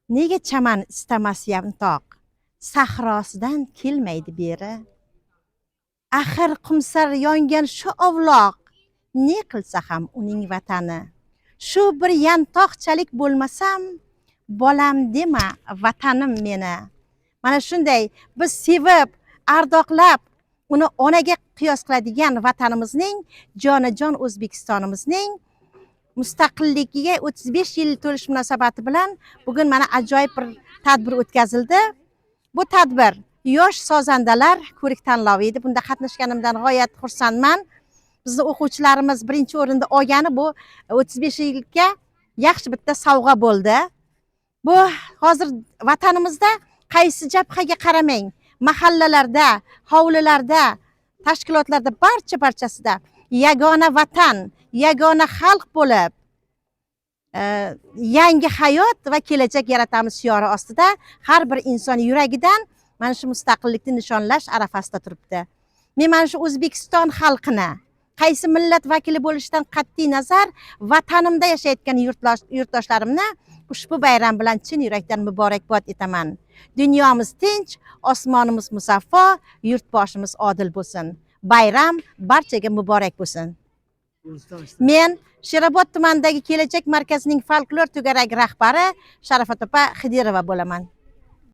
Nega chaman istamas yantoq, sahrosidan kelmaydi beri. Axir qumsar yongan shu ovloq, ne qilsa ham uning vatani. Shu bir yantoqchalik bo'lmasam, bolam dema vatanim meni. Mana shunday biz sevib, ardoqlab, uni onaga qiyos qiladigan vatanimizning, jonajon O'zbekistonimizning mustaqilligiga 35 yil to'lish munosabati bilan bugun mana ajoyib bir tadbir o'tkazildi. Bu tadbir yosh sozandalar ko'rik tanlovi edi. Bunda qatnashganimdan g'oyat xursandman. Bizning o'quvchilarimiz birinchi o'rinda olgani bu 35 yilga yaxshi bitta sovg'a bo'ldi. Bu hozir vatanimizda qaysi jabhaga qaramang, mahallalarda, hovlilarda, tashkilotlarda barchasida yagona vatan, yagona xalq bo'lib, yangi hayot va kelajak yaratamiz shiori ostida har bir inson yuragidan mana shu mustaqillikni nishonlash arafasida turibdi. Men mana shu O'zbekiston xalqini qaysi millat vakili bo'lishidan qat'iy nazar vatanimda yashayotgan yurtdoshlarimni ushbu bayram bilan chin yurakdan muborakbod etaman. Dunyomiz tinch, osmonimiz musaffo, yurtboshimiz odil bo'lsin. Bayram barchaga muborak bo'lsin. Men Sherobod tumanidagi Kelajak markazining folklor to'garagi rahbari Sharofat opa Xidirova bo'laman.